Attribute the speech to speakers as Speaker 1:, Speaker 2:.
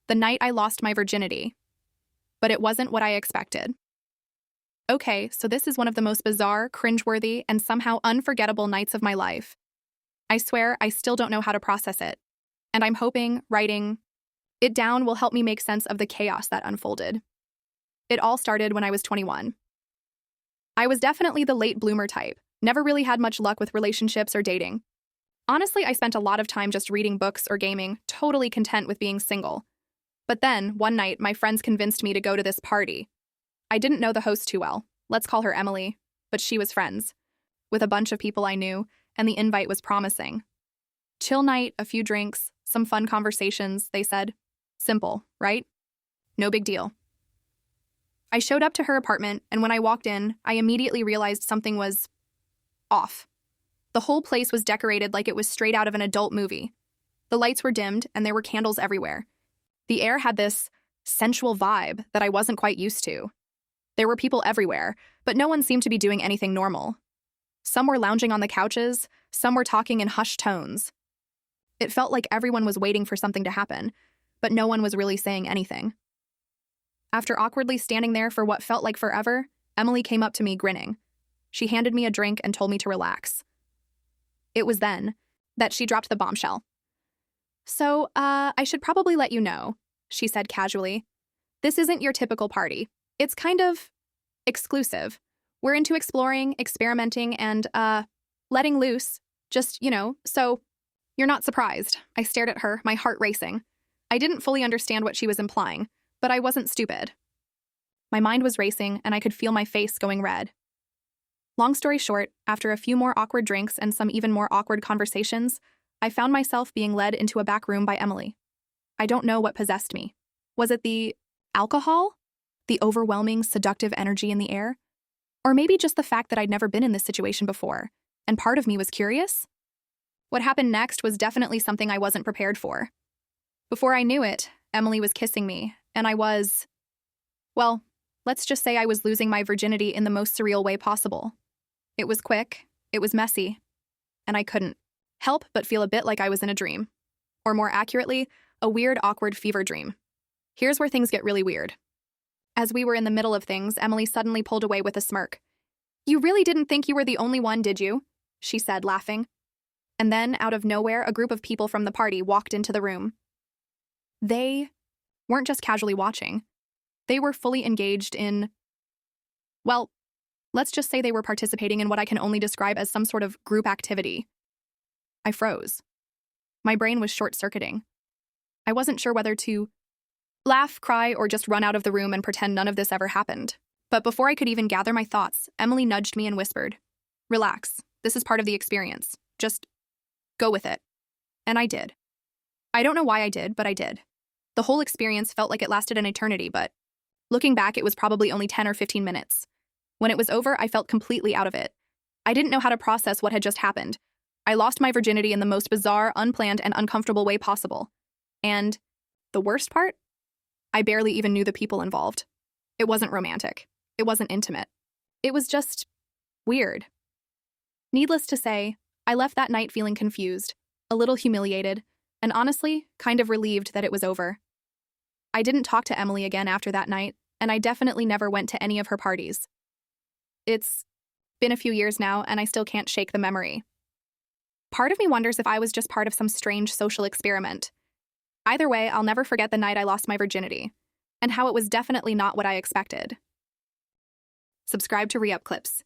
Speaker 1: The night I lost my virginity. But it wasn't what I expected. Okay, so this is one of the most bizarre, cringeworthy, and somehow unforgettable nights of my life. I swear I still don't know how to process it. And I'm hoping writing it down will help me make sense of the chaos that unfolded. It all started when I was 21. I was definitely the late bloomer type, never really had much luck with relationships or dating. Honestly, I spent a lot of time just reading books or gaming, totally content with being single. But then, one night, my friends convinced me to go to this party. I didn't know the host too well. Let's call her Emily, but she was friends with a bunch of people I knew, and the invite was promising. Chill night, a few drinks, some fun conversations, they said. Simple, right? No big deal. I showed up to her apartment, and when I walked in, I immediately realized something was off. The whole place was decorated like it was straight out of an adult movie. The lights were dimmed, and there were candles everywhere. The air had this sensual vibe that I wasn't quite used to. There were people everywhere, but no one seemed to be doing anything normal. Some were lounging on the couches, some were talking in hushed tones. It felt like everyone was waiting for something to happen, but no one was really saying anything. After awkwardly standing there for what felt like forever, Emily came up to me grinning. She handed me a drink and told me to relax. It was then that she dropped the bombshell. So, I should probably let you know, she said casually. This isn't your typical party. It's kind of exclusive. We're into exploring, experimenting, and, letting loose. Just, so you're not surprised. I stared at her, my heart racing. I didn't fully understand what she was implying, but I wasn't stupid. My mind was racing, and I could feel my face going red. Long story short, after a few more awkward drinks and some even more awkward conversations, I found myself being led into a back room by Emily. I don't know what possessed me. Was it the alcohol? The overwhelming, seductive energy in the air? Or maybe just the fact that I'd never been in this situation before, and part of me was curious? What happened next was definitely something I wasn't prepared for. Before I knew it, Emily was kissing me, and I was, well, let's just say I was losing my virginity in the most surreal way possible. It was quick, it was messy, and I couldn't help but feel a bit like I was in a dream. Or more accurately, a weird, awkward fever dream. Here's where things get really weird. As we were in the middle of things, Emily suddenly pulled away with a smirk. "You really didn't think you were the only one, did you?" she said, laughing. And then, out of nowhere, a group of people from the party walked into the room. They weren't just casually watching. They were fully engaged in, well, let's just say they were participating in what I can only describe as some sort of group activity. I froze. My brain was short-circuiting. I wasn't sure whether to laugh, cry, or just run out of the room and pretend none of this ever happened. But before I could even gather my thoughts, Emily nudged me and whispered, "Relax. This is part of the experience. Just go with it." And I did. I don't know why I did, but I did. The whole experience felt like it lasted an eternity, but looking back, it was probably only 10 or 15 minutes. When it was over, I felt completely out of it. I didn't know how to process what had just happened. I lost my virginity in the most bizarre, unplanned, and uncomfortable way possible. And the worst part? I barely even knew the people involved. It wasn't romantic. It wasn't intimate. It was just weird. Needless to say, I left that night feeling confused, a little humiliated, and honestly, kind of relieved that it was over. I didn't talk to Emily again after that night, and I definitely never went to any of her parties. It's been a few years now, and I still can't shake the memory. Part of me wonders if I was just part of some strange social experiment. Either way, I'll never forget the night I lost my virginity, and how it was definitely not what I expected. Subscribe to Re-upClips.